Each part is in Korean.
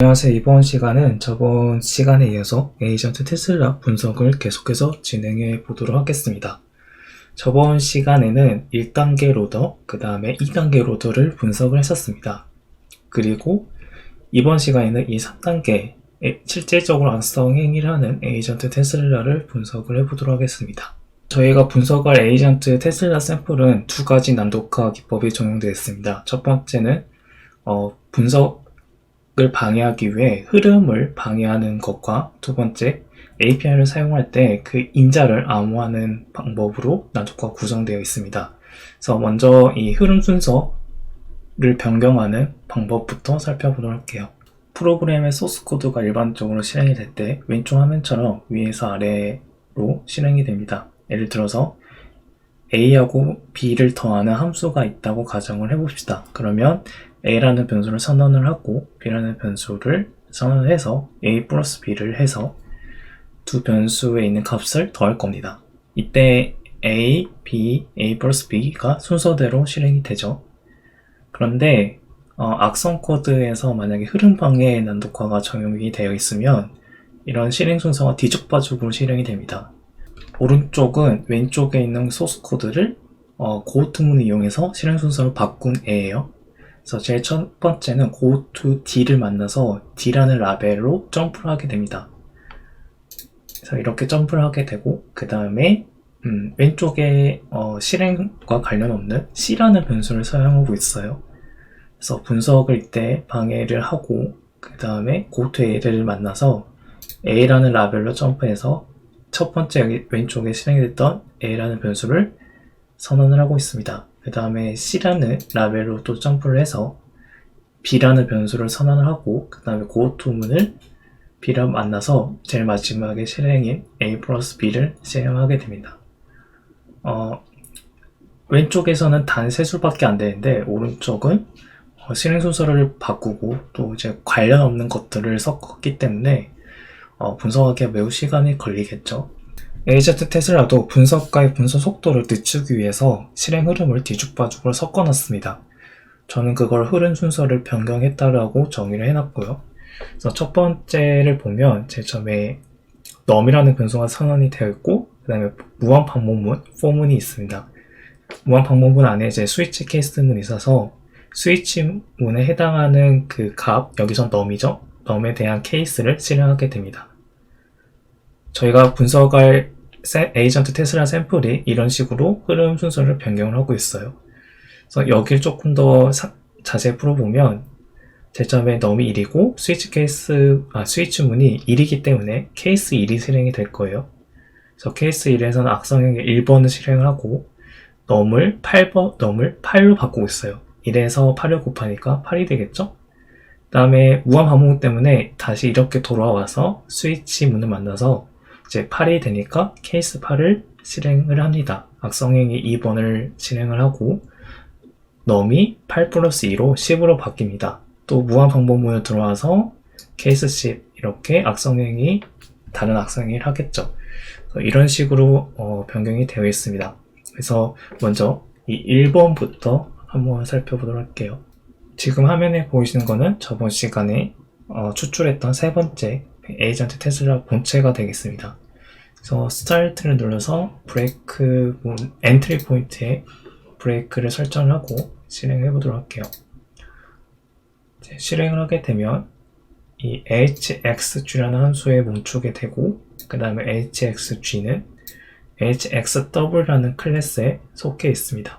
안녕하세요. 이번 시간은 저번 시간에 이어서 에이전트 테슬라 분석을 계속해서 진행해 보도록 하겠습니다. 저번 시간에는 1단계 로더, 그 다음에 2단계 로더를 분석을 했었습니다. 그리고 이번 시간에는 이 3단계 실질적으로 악성 행위를 하는 에이전트 테슬라를 분석을 해보도록 하겠습니다. 저희가 분석할 에이전트 테슬라 샘플은 두 가지 난독화 기법이 적용되어 있습니다. 첫 번째는 분석을 방해하기 위해 흐름을 방해하는 것과 두 번째, API를 사용할 때 그 인자를 암호하는 방법으로 난독화가 구성되어 있습니다. 그래서 먼저 이 흐름 순서를 변경하는 방법부터 살펴보도록 할게요. 프로그램의 소스 코드가 일반적으로 실행이 될 때 왼쪽 화면처럼 위에서 아래로 실행이 됩니다. 예를 들어서 A하고 B를 더하는 함수가 있다고 가정을 해봅시다. 그러면 A라는 변수를 선언을 하고 B라는 변수를 선언을 해서 A 플러스 B를 해서 두 변수에 있는 값을 더할 겁니다. 이때 A, B, A 플러스 B가 순서대로 실행이 되죠. 그런데 악성 코드에서 만약에 흐름 방해 난독화가 적용이 되어 있으면 이런 실행 순서가 뒤죽박죽으로 실행이 됩니다. 오른쪽은 왼쪽에 있는 소스 코드를 go to문을 이용해서 실행 순서를 바꾼 애예요. 그래서 제일 첫 번째는 go to D를 만나서 D라는 라벨로 점프를 하게 됩니다. 그래서 이렇게 점프를 하게 되고 그 다음에 왼쪽에 실행과 관련 없는 C라는 변수를 사용하고 있어요. 그래서 분석을 이때 방해를 하고 그 다음에 go to A를 만나서 A라는 라벨로 점프해서 첫 번째 여기 왼쪽에 실행됐던 A라는 변수를 선언을 하고 있습니다. 그 다음에 C라는 라벨로 또 점프를 해서 B라는 변수를 선언을 하고 그 다음에 go to 문을 B랑 만나서 제일 마지막에 실행인 A 플러스 B를 실행하게 됩니다. 왼쪽에서는 단 세 줄밖에 안 되는데 오른쪽은 실행 순서를 바꾸고 또 이제 관련 없는 것들을 섞었기 때문에 분석하기에 매우 시간이 걸리겠죠. 에이전트 테슬라도 분석가의 분석 속도를 늦추기 위해서 실행 흐름을 뒤죽박죽으로 섞어놨습니다. 저는 그걸 흐름 순서를 변경했다라고 정의를 해놨고요. 그래서 첫 번째를 보면 제일 처음에 num이라는 변수가 선언이 되어 있고 그 다음에 무한 방법문, for문이 있습니다. 무한 방법문 안에 이제 스위치 케이스 문이 있어서 스위치 문에 해당하는 그 값, 여기선 num이죠. num에 대한 케이스를 실행하게 됩니다. 저희가 분석할 에이전트 테슬라 샘플이 이런 식으로 흐름 순서를 변경을 하고 있어요. 그래서 여기를 조금 더 자세히 풀어보면 제점에 num이 1이고 스위치 문이 1이기 때문에 케이스 1이 실행이 될 거예요. 그래서 케이스 1에서는 악성행위 1번을 실행을 하고 num을 8로 바꾸고 있어요. 1에서 8을 곱하니까 8이 되겠죠? 그 다음에 무한 반복 때문에 다시 이렇게 돌아와서 스위치 문을 만나서 이제 8이 되니까 케이스 8을 실행을 합니다. 악성행위 2번을 실행을 하고 num이 8 플러스 2로 10으로 바뀝니다. 또 무한 반복문을 들어와서 케이스 10 이렇게 다른 악성행위를 하겠죠. 이런 식으로 변경이 되어 있습니다. 그래서 먼저 이 1번부터 한번 살펴보도록 할게요. 지금 화면에 보이시는 거는 저번 시간에 추출했던 세 번째 에이전트 테슬라 본체가 되겠습니다. 그래서 스타트를 눌러서 브레이크 엔트리 포인트에 브레이크를 설정을 하고 실행해 보도록 할게요. 실행을 하게 되면 이 hxg라는 함수에 멈추게 되고 그 다음에 hxg는 hxw라는 클래스에 속해 있습니다.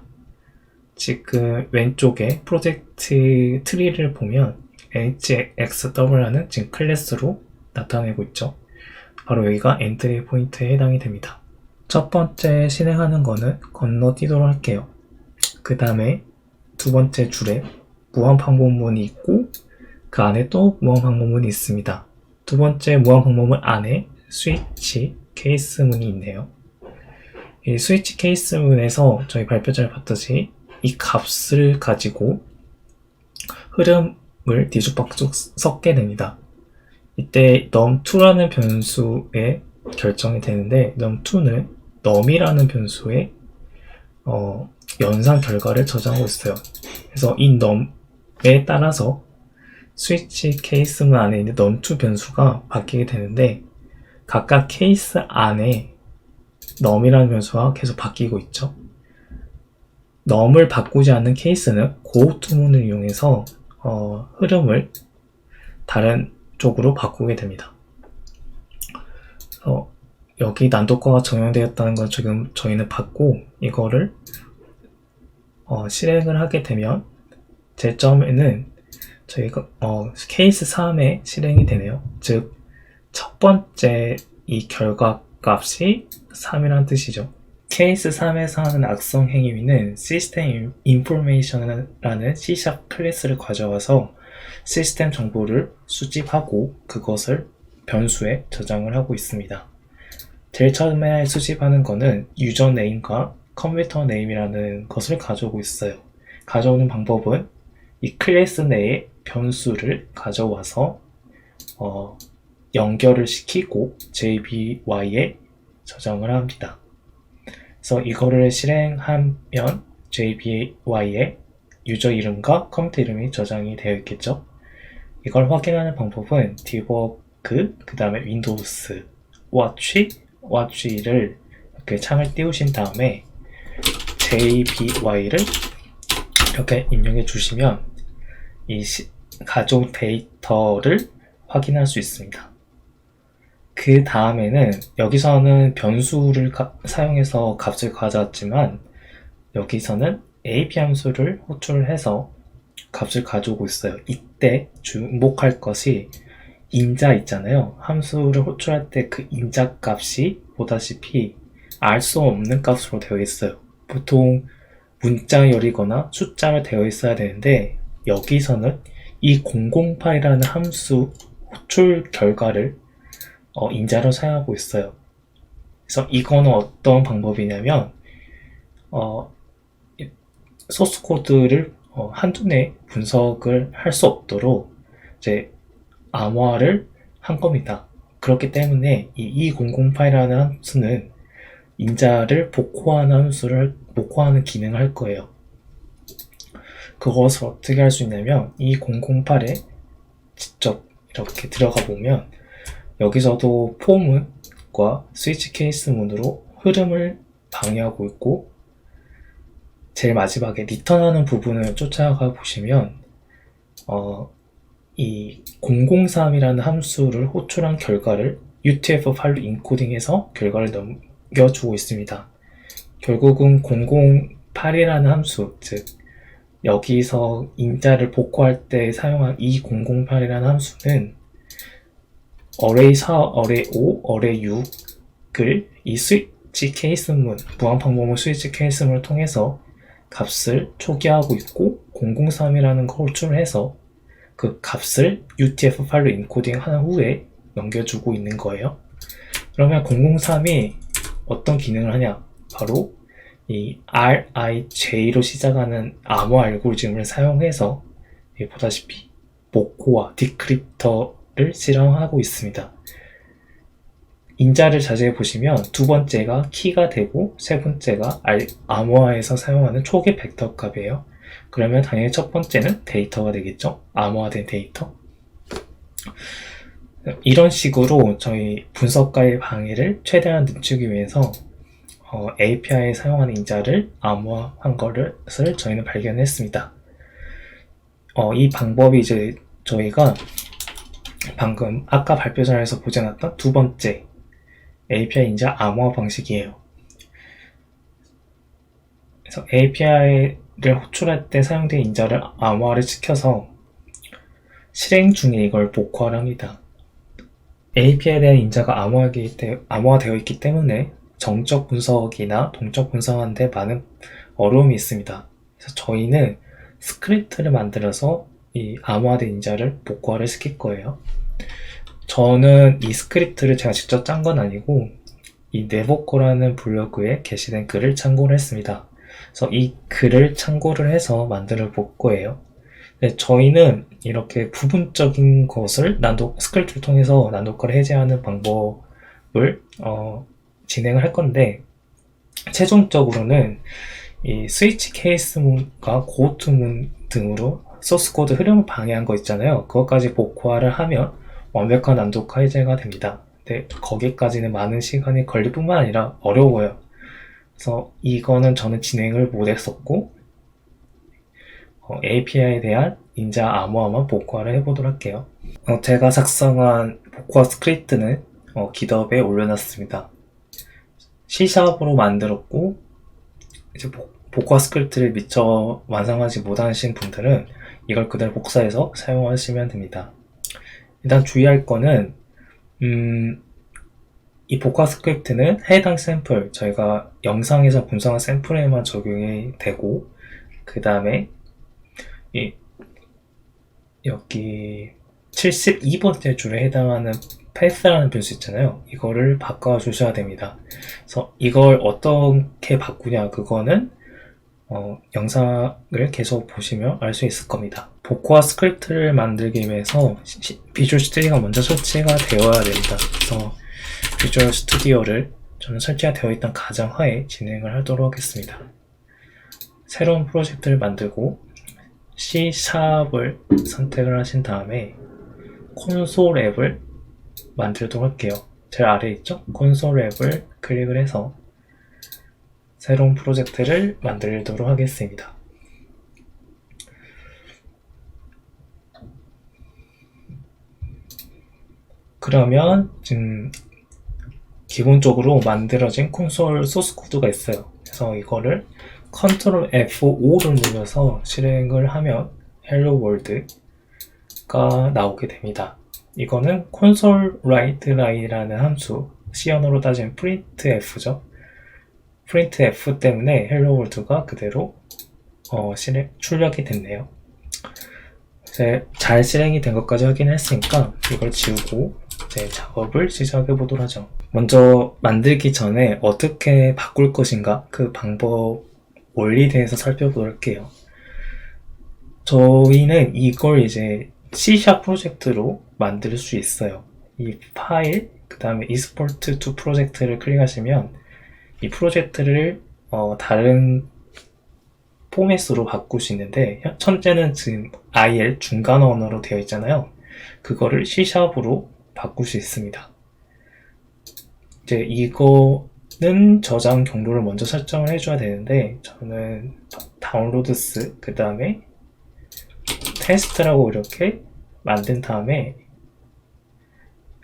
지금 왼쪽에 프로젝트 트리를 보면 hxw라는 지금 클래스로 나타내고 있죠. 바로 여기가 엔트리 포인트에 해당이 됩니다. 첫 번째 실행하는 거는 건너뛰도록 할게요. 그 다음에 두 번째 줄에 무한 방법문이 있고 그 안에 또 무한 방법문이 있습니다. 두 번째 무한 방법문 안에 스위치 케이스 문이 있네요. 이 스위치 케이스 문에서 저희 발표 전에 봤듯이 이 값을 가지고 흐름을 뒤죽박죽 섞게 됩니다. 이때 num2라는 변수에 결정이 되는데 num2는 num이라는 변수에 연산 결과를 저장하고 있어요. 그래서 이 num에 따라서 스위치 케이스문 안에 있는 num2 변수가 바뀌게 되는데 각각 케이스 안에 num이라는 변수가 계속 바뀌고 있죠. num을 바꾸지 않는 케이스는 goTo문을 이용해서 흐름을 다른 쪽으로 바꾸게 됩니다. 여기 난독화가 적용되었다는 걸 지금 저희는 봤고, 이거를 실행을 하게 되면 제 점에는 저희가 케이스 3에 실행이 되네요. 즉 첫 번째 이 결과 값이 3이라는 뜻이죠. 케이스 3에서 하는 악성 행위는 시스템 인포메이션이라는 C# 클래스를 가져와서 시스템 정보를 수집하고 그것을 변수에 저장을 하고 있습니다. 제일 처음에 수집하는 거는 유저 네임과 컴퓨터 네임이라는 것을 가져오고 있어요. 가져오는 방법은 이 클래스 내에 변수를 가져와서 연결을 시키고 JBY에 저장을 합니다. 그래서 이거를 실행하면 JBY에 유저 이름과 컴퓨터 이름이 저장이 되어 있겠죠. 이걸 확인하는 방법은 디버그, 그 다음에 윈도우스, watch를 이렇게 창을 띄우신 다음에 JBY를 이렇게 입력해 주시면 이 가져온 데이터를 확인할 수 있습니다. 그 다음에는 여기서는 변수를 사용해서 값을 가져왔지만 여기서는 AP 함수를 호출해서 값을 가져오고 있어요. 이때 주목할 것이 인자 있잖아요. 함수를 호출할 때 그 인자 값이 보다시피 알 수 없는 값으로 되어 있어요. 보통 문자열이거나 숫자로 되어 있어야 되는데 여기서는 이 008이라는 함수 호출 결과를 인자로 사용하고 있어요. 그래서 이거는 어떤 방법이냐면 소스 코드를 한눈에 분석을 할 수 없도록 이제 암호화를 한 겁니다. 그렇기 때문에 이 2008이라는 함수는 인자를 복호하는 기능을 할 거예요. 그것을 어떻게 할 수 있냐면 이 008에 직접 이렇게 들어가 보면 여기서도 포문과 스위치 케이스 문으로 흐름을 방해하고 있고 제일 마지막에 리턴하는 부분을 쫓아가 보시면 이 003이라는 함수를 호출한 결과를 UTF 파일로 인코딩해서 결과를 넘겨주고 있습니다. 결국은 008이라는 함수, 즉 여기서 인자를 복호할 때 사용한 이 008이라는 함수는 어레이 4, 어레이 5, 어레이 6을 이 스위치 케이스문, 무한방법문 스위치 케이스문을 통해서 값을 초기화하고 있고 003이라는 걸 호출해서 그 값을 UTF 파일로 인코딩한 후에 넘겨주고 있는 거예요. 그러면 003이 어떤 기능을 하냐? 바로 이 RIJ로 시작하는 암호 알고리즘을 사용해서 보다시피 복호와 디크립터를 실행하고 있습니다. 인자를 자세히 보시면 두 번째가 키가 되고 세 번째가 암호화에서 사용하는 초기 벡터 값이에요. 그러면 당연히 첫 번째는 데이터가 되겠죠. 암호화된 데이터. 이런 식으로 저희 분석가의 방해를 최대한 늦추기 위해서 API에 사용하는 인자를 암호화한 것을 저희는 발견했습니다. 이 방법이 이제 저희가 방금 아까 발표자에서 보지 않았던 두 번째 API 인자 암호화 방식이에요. 그래서 API를 호출할 때 사용된 인자를 암호화를 시켜서 실행 중에 이걸 복호를 합니다. API에 대한 인자가 암호화되어 있기 때문에 정적 분석이나 동적 분석하는데 많은 어려움이 있습니다. 그래서 저희는 스크립트를 만들어서 이 암호화된 인자를 복호화를 시킬 거예요. 저는 이 스크립트를 제가 직접 짠 건 아니고 이 네버코라는 블로그에 게시된 글을 참고를 했습니다. 그래서 이 글을 참고를 해서 만들어 볼 거예요. 저희는 이렇게 부분적인 것을 스크립트를 통해서 난독화를 해제하는 방법을 진행을 할 건데 최종적으로는 이 스위치 케이스문과 고토문 등으로 소스 코드 흐름을 방해한 거 있잖아요. 그것까지 복구화를 하면 완벽한 난독화 해제가 됩니다. 근데 거기까지는 많은 시간이 걸릴 뿐만 아니라 어려워요. 그래서 이거는 저는 진행을 못했었고 API에 대한 인자 암호화만 복구화를 해보도록 할게요. 제가 작성한 복구화 스크립트는 GitHub에 올려놨습니다. C샵으로 만들었고 이제 복구화 스크립트를 미처 완성하지 못하신 분들은 이걸 그대로 복사해서 사용하시면 됩니다. 일단 주의할 거는 이 복구화 스크립트는 해당 샘플, 저희가 영상에서 분석한 샘플에만 적용이 되고 그 다음에 여기 72번째 줄에 해당하는 path라는 변수 있잖아요. 이거를 바꿔주셔야 됩니다. 그래서 이걸 어떻게 바꾸냐, 그거는 영상을 계속 보시면 알 수 있을 겁니다. 복구화 스크립트를 만들기 위해서 비주얼 스튜디오가 먼저 설치가 되어야 됩니다. 그래서 비주얼 스튜디오를 저는 설치가 되어 있던 가정하에 진행을 하도록 하겠습니다. 새로운 프로젝트를 만들고 C샵을 선택을 하신 다음에 콘솔 앱을 만들도록 할게요. 제일 아래에 있죠? 콘솔 앱을 클릭을 해서 새로운 프로젝트를 만들도록 하겠습니다. 그러면 지금 기본적으로 만들어진 콘솔 소스 코드가 있어요. 그래서 이거를 컨트롤 F5를 눌러서 실행을 하면 헬로 월드가 나오게 됩니다. 이거는 console write line이라는 함수, C 언어로 따지면 printf죠. printf 때문에 헬로 월드가 그대로 출력이 됐네요. 이제 잘 실행이 된 것까지 확인했으니까 이걸 지우고 이제 작업을 시작해 보도록 하죠. 먼저 만들기 전에 어떻게 바꿀 것인가, 그 방법 원리에 대해서 살펴보도록 할게요. 저희는 이걸 이제 C# 프로젝트로 만들 수 있어요. 이 파일, 그 다음에 export to 프로젝트를 클릭하시면 이 프로젝트를 다른 포맷으로 바꿀 수 있는데, 현재는 지금 IL 중간 언어로 되어 있잖아요. 그거를 C#으로 바꿀 수 있습니다. 이제 이거는 저장 경로를 먼저 설정을 해줘야 되는데, 저는 다운로드스 그 다음에 테스트라고 이렇게 만든 다음에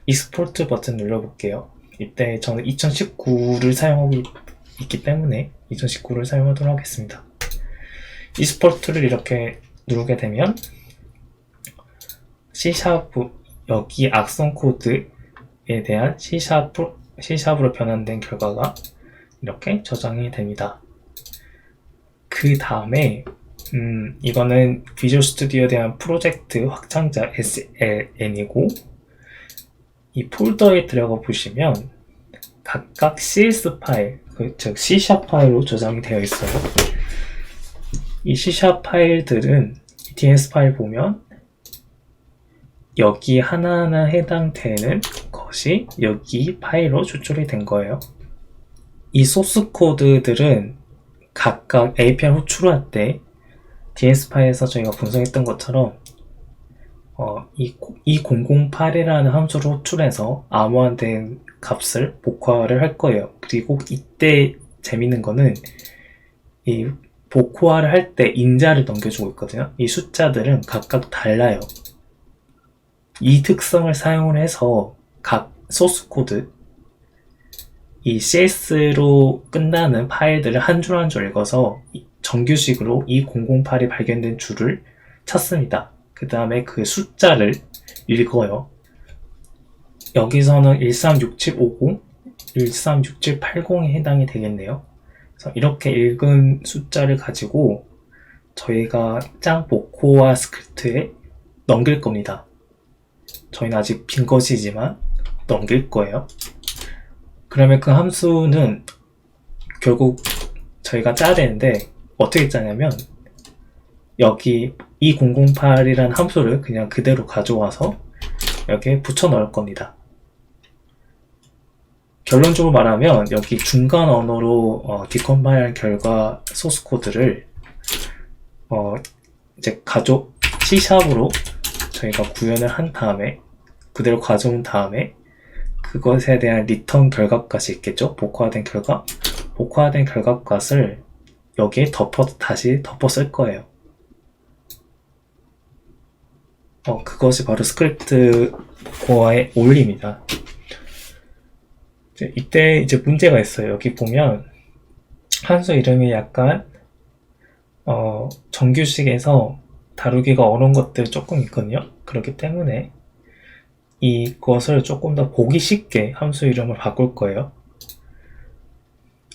익스포트 버튼 눌러볼게요. 이때 저는 2019를 사용하고 있기 때문에 2019를 사용하도록 하겠습니다. 익스포트를 이렇게 누르게 되면 C# 여기 악성 코드에 대한 C#으로 변환된 결과가 이렇게 저장이 됩니다. 그 다음에 이거는 비주얼 스튜디오에 대한 프로젝트 확장자 SLN이고, 이 폴더에 들어가 보시면 각각 CS 파일, 즉 C# 파일로 저장이 되어 있어요. 이 C# 파일들은 DNS 파일 보면 여기 하나하나 해당되는 것이 여기 파일로 추출이 된 거예요. 이 소스 코드들은 각각 API 호출할 때 DNS 파일에서 저희가 분석했던 것처럼 이 008이라는 함수를 호출해서 암호화된 값을 복화를 할 거예요. 그리고 이때 재밌는 거는 이 복화를 할 때 인자를 넘겨주고 있거든요. 이 숫자들은 각각 달라요. 이 특성을 사용을 해서 각 소스 코드, 이 CS로 끝나는 파일들을 한 줄 한 줄 읽어서 정규식으로 이 008이 발견된 줄을 찾습니다. 그 다음에 그 숫자를 읽어요. 여기서는 136750, 136780에 해당이 되겠네요. 그래서 이렇게 읽은 숫자를 가지고 저희가 짱 복호화 스크립트에 넘길 겁니다. 저희는 아직 빈 것이지만 넘길 거예요. 그러면 그 함수는 결국 저희가 짜야 되는데, 어떻게 짜냐면 여기 2008이라는 함수를 그냥 그대로 가져와서 여기에 붙여 넣을 겁니다. 결론적으로 말하면 여기 중간 언어로 디컴파일한 결과 소스 코드를 이제 C샵으로 저희가 구현을 한 다음에 그대로 가져온 다음에 그것에 대한 리턴 결과값이 있겠죠? 복화된 결과값을 여기에 다시 덮어 쓸 거예요. 그것이 바로 스크립트 코어의 원리입니다. 이때 이제 문제가 있어요. 여기 보면 함수 이름이 약간 정규식에서 다루기가 어려운 것들이 조금 있거든요. 그렇기 때문에 이것을 조금 더 보기 쉽게 함수 이름을 바꿀 거예요.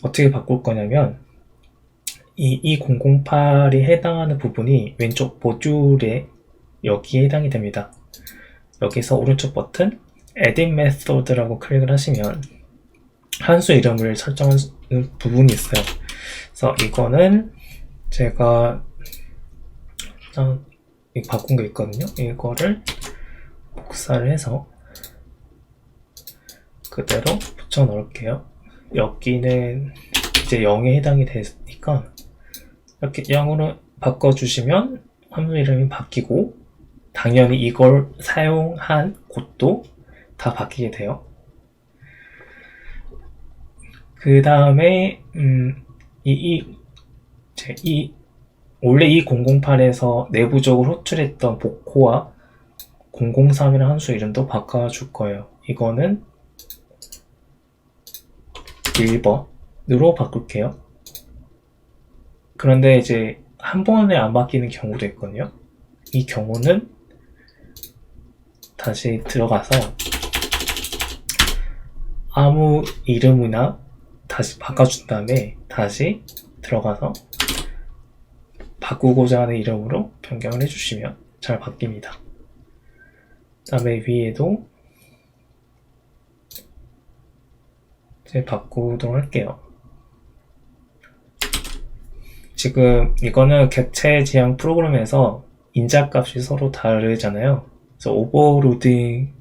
어떻게 바꿀 거냐면 이 008이 해당하는 부분이 왼쪽 모듈에 여기에 해당이 됩니다. 여기서 오른쪽 버튼 Edit Method라고 클릭을 하시면 함수 이름을 설정하는 부분이 있어요. 그래서 이거는 제가 바꾼 게 있거든요. 이거를 복사를 해서 그대로 붙여 넣을게요. 여기는 이제 0에 해당이 되니까 이렇게 0으로 바꿔주시면 함수 이름이 바뀌고 당연히 이걸 사용한 곳도 다 바뀌게 돼요. 그 다음에 원래 이 008에서 내부적으로 호출했던 복호와 003이라는 함수 이름도 바꿔줄 거예요. 이거는 1번으로 바꿀게요. 그런데 이제 한 번에 안 바뀌는 경우도 있거든요. 이 경우는 다시 들어가서 아무 이름이나 다시 바꿔준 다음에 다시 들어가서 바꾸고자 하는 이름으로 변경을 해주시면 잘 바뀝니다. 그 다음에 위에도 이제 바꾸도록 할게요. 지금 이거는 객체 지향 프로그램에서 인자값이 서로 다르잖아요. 그래서 오버로딩으로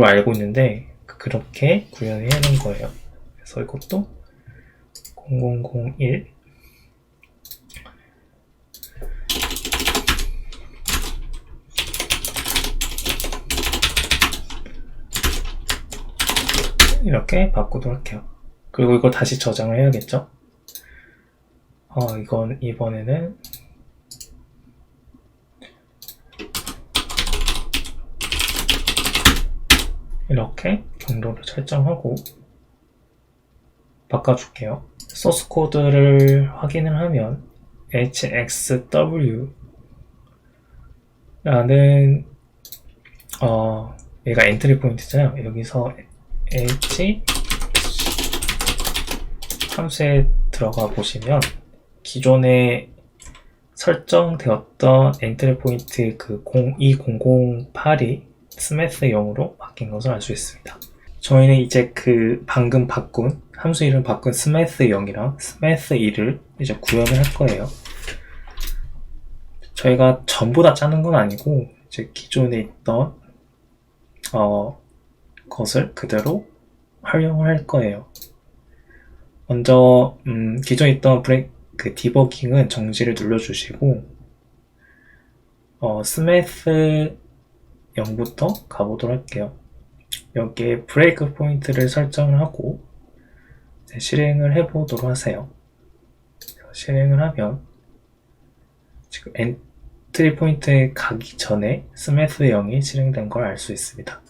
알고 있는데 그렇게 구현해 놓은 거예요. 그래서 이것도 0001 이렇게 바꾸도록 할게요. 그리고 이걸 다시 저장을 해야겠죠? 이건 이번에는 이렇게 경로를 설정하고 바꿔줄게요. 소스 코드를 확인을 하면 hxw 라는 얘가 엔트리 포인트잖아요. 여기서 h 함수에 들어가 보시면 기존에 설정되었던 엔트리 포인트 그 02008이 스매스 0으로 바뀐 것을 알 수 있습니다. 저희는 이제 그 방금 바꾼 함수 이름 바꾼 스매스 0이랑 스매스 1을 이제 구현을 할 거예요. 저희가 전부 다 짜는 건 아니고 이제 기존에 있던 것을 그대로 활용을 할 거예요. 먼저 기존에 있던 디버깅은 정지를 눌러주시고 스매스 0부터 가보도록 할게요. 여기에 브레이크 포인트를 설정을 하고 실행을 해보도록 하세요. 실행을 하면 지금 엔트리 포인트에 가기 전에 스매스 0이 실행된 걸 알 수 있습니다.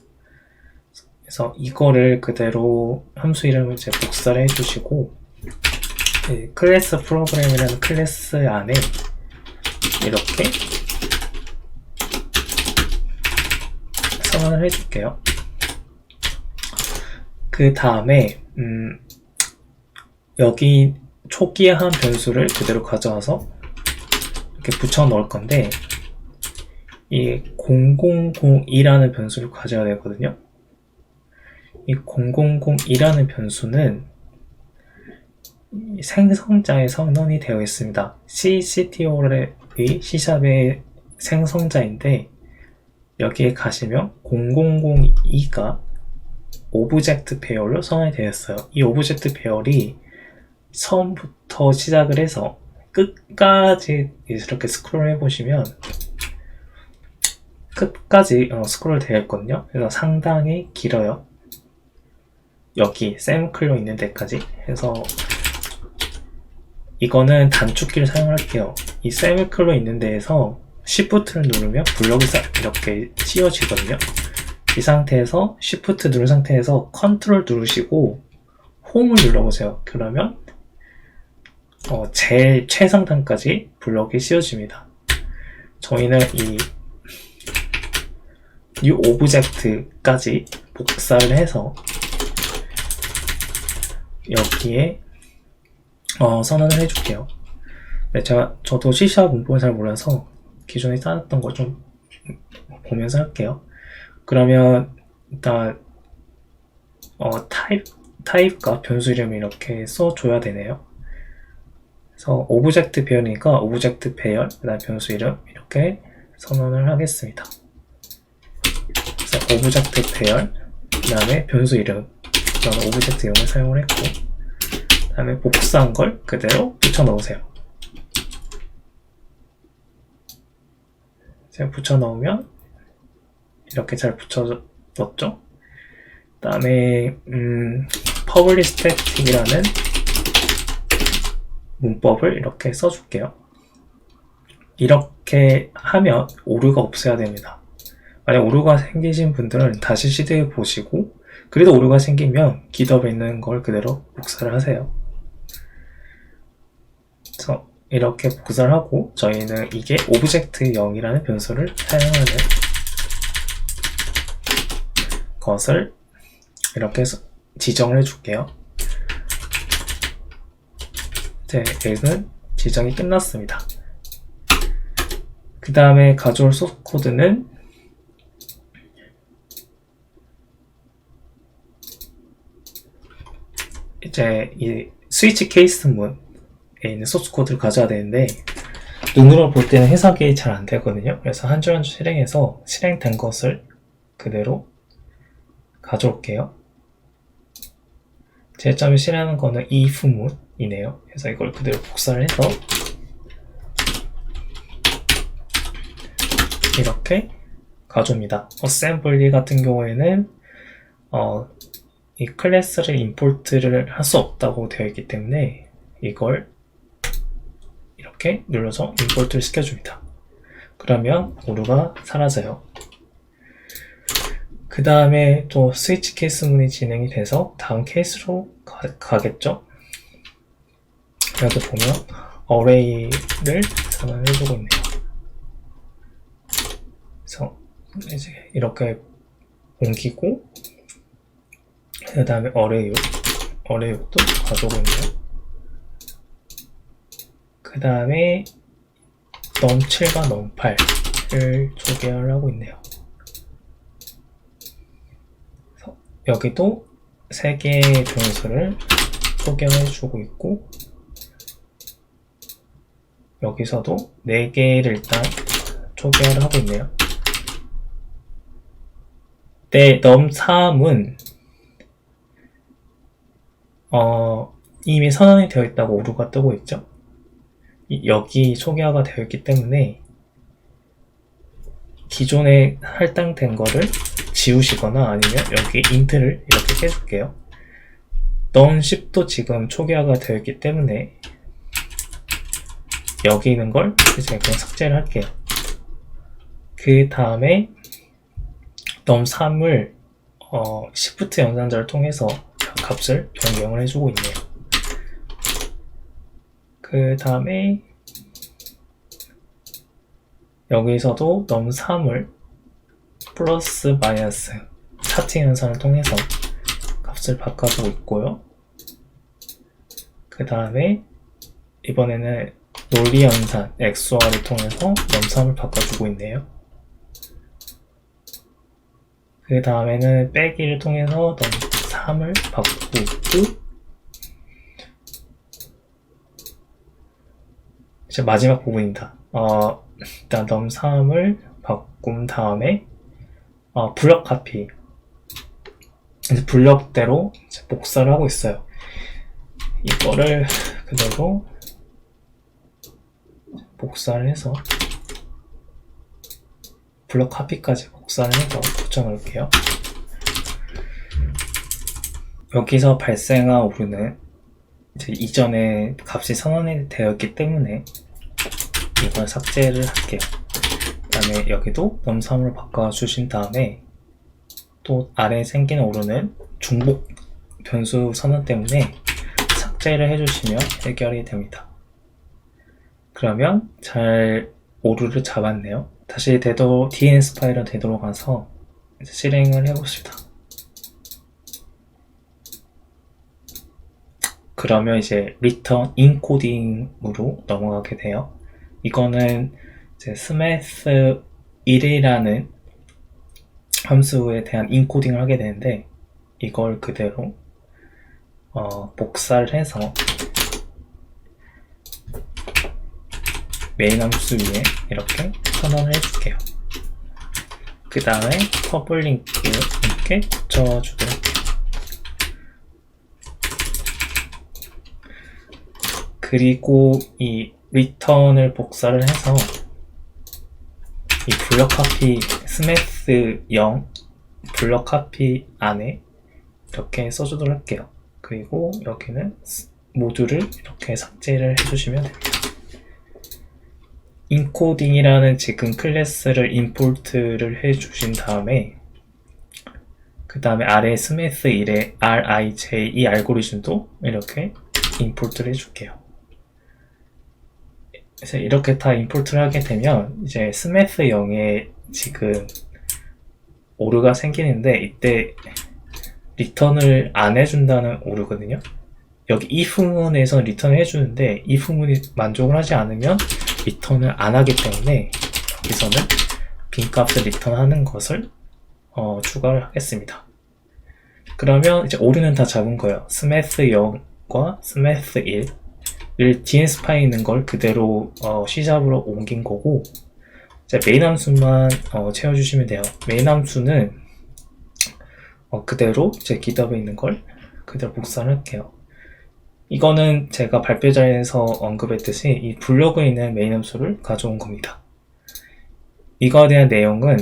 그래서 이거를 그대로 함수 이름을 이제 복사를 해주시고 클래스 프로그램이라는 클래스 안에 이렇게 선언을 해줄게요. 그 다음에 여기 초기에 한 변수를 그대로 가져와서 이렇게 붙여 넣을 건데 이 0002라는 변수를 가져야 되거든요. 이 0002라는 변수는 생성자에 선언이 되어 있습니다. CTO의 C샵의 생성자인데 여기에 가시면 0002가 오브젝트 배열로 선언이 되어 있어요. 이 오브젝트 배열이 처음부터 시작을 해서 끝까지 이렇게 스크롤 해보시면 끝까지 스크롤 되어 있거든요. 그래서 상당히 길어요. 여기 세미콜론 있는 데까지 해서 이거는 단축키를 사용할게요. 이 세미콜론 있는 데에서 Shift를 누르면 블럭이 이렇게 씌워지거든요. 이 상태에서 Shift 누른 상태에서 컨트롤 누르시고 홈을 눌러보세요. 그러면 제일 최상단까지 블럭이 씌워집니다. 저희는 이 New Object까지 복사를 해서 여기에 선언을 해줄게요. 네, 저도 C# 문법을 잘 몰라서 기존에 쌓았던 거 좀 보면서 할게요. 그러면 일단 타입과 변수 이름 이렇게 써줘야 되네요. 그래서 오브젝트 배열이니까 오브젝트 배열, 그다음 변수 이름 이렇게 선언을 하겠습니다. 그래서 오브젝트 배열, 그다음에 변수 이름, 저는 오브젝트 이름을 사용을 했고, 그다음에 복사한 걸 그대로 붙여 넣으세요. 제가 붙여 넣으면 이렇게 잘 붙여 넣었죠. 그다음에 publish static이라는 문법을 이렇게 써줄게요. 이렇게 하면 오류가 없어야 됩니다. 만약 오류가 생기신 분들은 다시 시도해 보시고, 그래도 오류가 생기면 GitHub에 있는 걸 그대로 복사를 하세요. 그래서 이렇게 복사를 하고, 저희는 이게 Object0이라는 변수를 사용하는 것을 이렇게 지정을 해줄게요. 이제 얘는 지정이 끝났습니다. 그 다음에 가져올 소스 코드는 이제 이 스위치 케이스문에 있는 소스 코드를 가져야 되는데, 눈으로 볼 때는 해석이 잘 안 되거든요. 그래서 한 줄 한 줄 실행해서 실행된 것을 그대로 가져올게요. 제점을 실행하는 거는 if문이네요. 그래서 이걸 그대로 복사를 해서 이렇게 가져옵니다. 어셈블리 같은 경우에는 이 클래스를 임포트를 할 수 없다고 되어 있기 때문에 이걸 이렇게 눌러서 임포트를 시켜줍니다. 그러면 오류가 사라져요. 그 다음에 또 스위치 케이스문이 진행이 돼서 다음 케이스로 가겠죠. 여기 보면 array를 선언해주고 있네요. 그래서 이제 이렇게 옮기고, 그 다음에 array도 가져오고 있네요. 그 다음에 num7과 num8을 조계를 하고 있네요. 여기도 3개의 변수를 소개해주고 있고, 여기서도 4개를 일단 초기화를 하고 있네요. 네, num3은 이미 선언이 되어 있다고 오류가 뜨고 있죠. 여기 초기화가 되어 있기 때문에 기존에 할당된 거를 지우시거나 아니면 여기 int를 이렇게 빼줄게요. num10도 지금 초기화가 되어 있기 때문에 여기 있는 걸 이제 그냥 삭제를 할게요. 그 다음에 num3을 shift 연산자를 통해서 값을 변경을 해주고 있네요. 그 다음에 여기서도 num3을 플러스 마이너스 차팅 연산을 통해서 값을 바꿔주고 있고요. 그 다음에 이번에는 논리 연산 XOR을 통해서 num3을 바꿔주고 있네요. 그 다음에는 빼기를 통해서 num3을 바꾸고 있고, 이제 마지막 부분입니다. 일단 num3을 바꾼 다음에 블럭 카피, 이제 블럭대로 이제 복사를 하고 있어요. 이거를 그대로 복사를 해서 블럭 카피까지 복사를 해서 붙여놓을게요. 여기서 발생한 오류는 이제 이전에 값이 선언이 되었기 때문에 이걸 삭제를 할게요. 그 다음에 여기도 넘3으로 바꿔주신 다음에 또 아래에 생긴 오류는 중복 변수 선언 때문에 삭제를 해주시면 해결이 됩니다. 그러면 잘 오류를 잡았네요. 다시 DNS 파일을 되돌아가서 실행을 해봅시다. 그러면 이제 return encoding으로 넘어가게 돼요. 이거는 이제 smith 1이라는 함수에 대한 인코딩을 하게 되는데 이걸 그대로 복사를 해서 메인 함수 위에 이렇게 선언을 해줄게요. 그 다음에 퍼블링크 이렇게 붙여주도록 할게요. 그리고 이 return을 복사를 해서 이 블럭 카피 스매스 0 블럭 카피 안에 이렇게 써주도록 할게요. 그리고 여기는 모듈을 이렇게 삭제를 해주시면 됩니다. 인코딩이라는 지금 클래스를 임포트를 해주신 다음에 그 다음에 아래 스매스 1의 RIJ 이 알고리즘도 이렇게 임포트를 해줄게요. 그래서 이렇게 다 임포트를 하게 되면 이제 스매스 0에 지금 오류가 생기는데 이때 리턴을 안 해준다는 오류거든요. 여기 이 후문에서 리턴을 해주는데 이 후문이 만족을 하지 않으면 리턴을 안 하기 때문에 여기서는 빈값을 리턴하는 것을 추가를 하겠습니다. 그러면 이제 오류는 다 잡은 거예요. 스매스 0과 스매스 1을 DNS 파일에 있는 걸 그대로 C샵으로 옮긴 거고 이제 메인 함수만 채워주시면 돼요. 메인 함수는 그대로 제 GitHub에 있는 걸 그대로 복사를 할게요. 이거는 제가 발표 자리에서 언급했듯이 이 블로그에 있는 메인 함수를 가져온 겁니다. 이거에 대한 내용은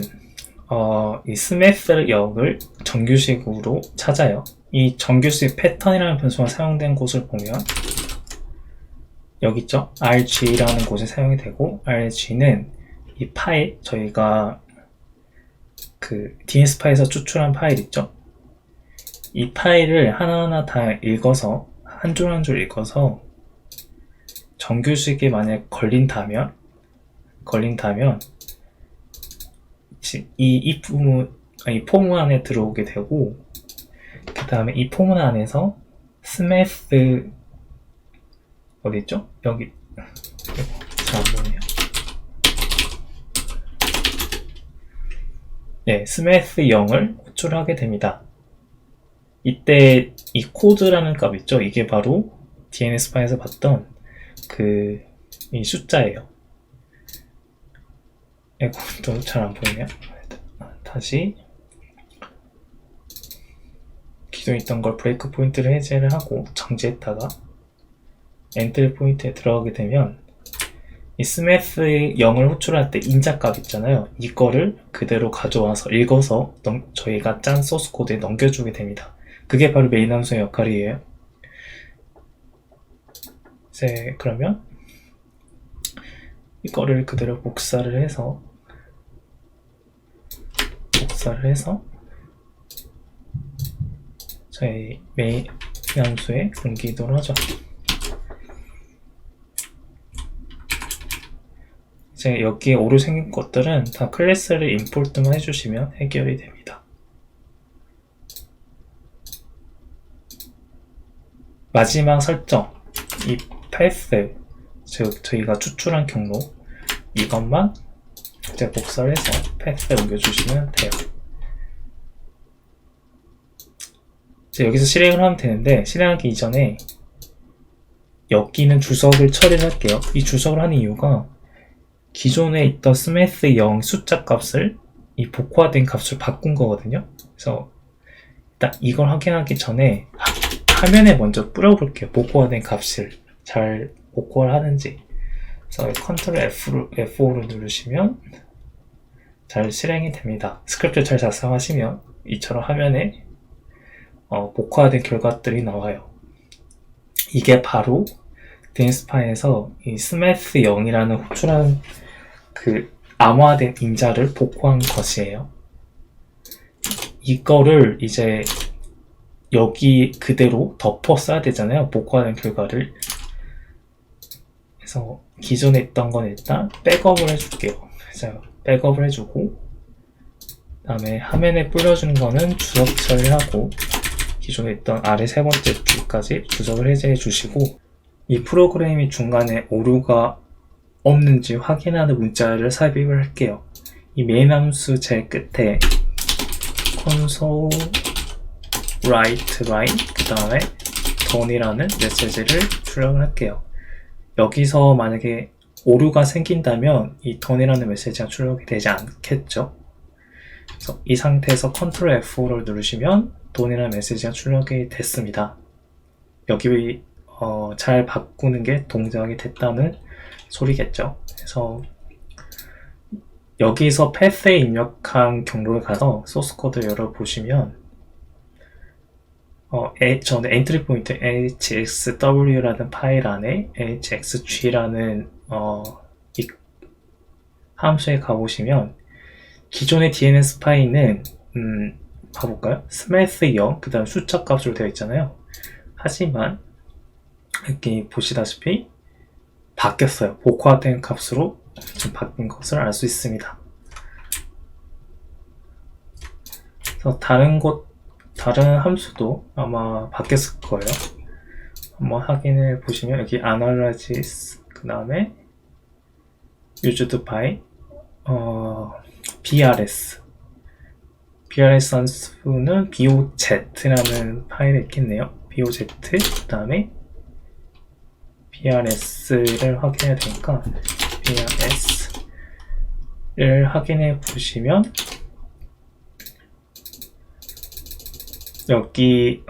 이 스매스 0을 정규식으로 찾아요. 이 정규식 패턴이라는 변수가 사용된 곳을 보면 여기 있죠? RG라는 곳에 사용이 되고 RG는 이 파일, 저희가 그 DNS 파일에서 추출한 파일 있죠? 이 파일을 하나하나 다 읽어서 한 줄 한 줄 읽어서 정규식에 만약 걸린다면 이 포문 안에 들어오게 되고 그 다음에 이 포문 안에서 스매스 어디 있죠? 여기 잘 안 보이네요. 네, 스매스 0을 호출하게 됩니다. 이때 이 코드라는 값 있죠? 이게 바로 DNS 파일에서 봤던 이 숫자예요. 이것도 잘 안 보이네요. 다시 기존에 있던 걸 브레이크 포인트를 해제를 하고 정지했다가 엔트리 포인트에 들어가게 되면 이 스매스 0을 호출할 때 인자값 있잖아요. 이거를 그대로 가져와서 읽어서 저희가 짠 소스 코드에 넘겨주게 됩니다. 그게 바로 메인 함수의 역할이에요. 이제 그러면 이거를 그대로 복사를 해서 저희 메인 함수에 옮기도록 하죠. 이제 여기에 오류 생긴 것들은 다 클래스를 임포트만 해주시면 해결이 됩니다. 마지막 설정, 이 패스, 즉 저희가 추출한 경로 이것만 이제 복사를 해서 패스에 옮겨주시면 돼요. 이제 여기서 실행을 하면 되는데 실행하기 이전에 여기는 주석을 처리를 할게요. 이 주석을 하는 이유가 기존에 있던 스매스 0 숫자 값을 이 복화된 값을 바꾼 거거든요. 그래서 일단 이걸 확인하기 전에 화면에 먼저 뿌려볼게요. 복화된 값을 잘 복화를 하는지. 그래서 컨트롤 F5를 누르시면 잘 실행이 됩니다. 스크립트 잘 작성하시면 이처럼 화면에 복화된 결과들이 나와요. 이게 바로 DNS파에서 이 스매스 0이라는 호출한 그 암호화된 인자를 복구한 것이에요. 이거를 이제 여기 그대로 덮어 써야 되잖아요. 복구하는 결과를. 그래서 기존에 있던 건 일단 백업을 해줄게요. 그래서 백업을 해주고, 그 다음에 화면에 뿌려주는 거는 주석 처리하고, 기존에 있던 아래 세 번째 줄까지 주석을 해제해 주시고, 이 프로그램이 중간에 오류가 없는지 확인하는 문자를 삽입을 할게요. 이 메인 함수 제일 끝에 console write line 그 다음에 done이라는 메시지를 출력을 할게요. 여기서 만약에 오류가 생긴다면 이 done이라는 메시지가 출력이 되지 않겠죠. 그래서 이 상태에서 Ctrl F5를 누르시면 done이라는 메시지가 출력이 됐습니다. 여기 잘 바꾸는 게 동작이 됐다는 소리겠죠. 그래서 여기서 패스에 입력한 경로에 가서 소스 코드 열어보시면 저는 엔트리 포인트 hxw라는 파일 안에 hxg라는 이 함수에 가보시면 기존의 DNS 파일은 봐볼까요? 스매스 0 그 다음 숫자 값으로 되어 있잖아요. 하지만 여기 보시다시피 바뀌었어요. 복화된 값으로 좀 바뀐 것을 알 수 있습니다. 그래서 다른 함수도 아마 바뀌었을 거예요. 한번 확인해 보시면 여기 analysis 그 다음에 used by brs 함수는 boz라는 파일에 있겠네요. boz 그 다음에 brs를 확인해야 되니까 brs를 확인해 보시면 여기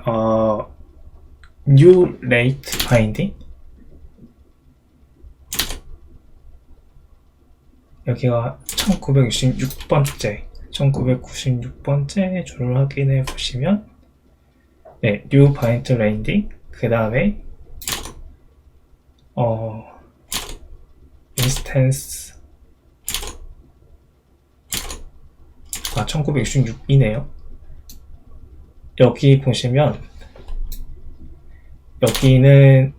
new rate binding 여기가 1996번째 줄을 확인해 보시면 네, new bind landing 그 다음에 인스턴스 1966이네요. 여기 보시면 여기는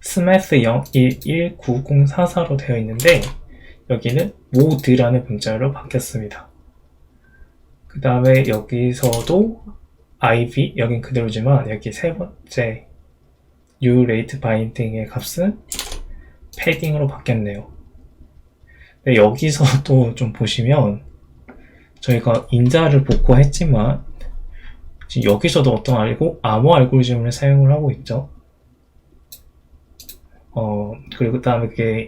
스매스 0119044로 되어 있는데 여기는 모드라는 문자로 바뀌었습니다. 그 다음에 여기서도 IV 여긴 그대로지만 여기 세 번째 new rate binding의 값은 패딩으로 바뀌었네요. 네, 여기서도 좀 보시면 저희가 인자를 복구했지만 지금 여기서도 어떤 암호 알고리즘을 사용을 하고 있죠. 그리고 그 다음에 그게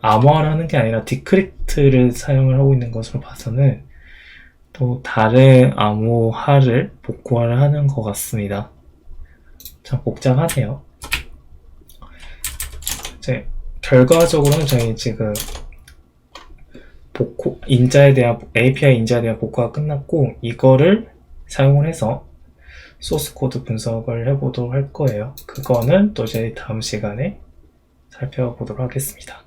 암호화라는 게 아니라 디크립트를 사용을 하고 있는 것으로 봐서는 또 다른 암호화를 복구화를 하는 것 같습니다. 참 복잡하네요. 이제 결과적으로는 저희 지금 API 인자에 대한 복구가 끝났고 이거를 사용을 해서 소스 코드 분석을 해보도록 할 거예요. 그거는 또 저희 다음 시간에 살펴보도록 하겠습니다.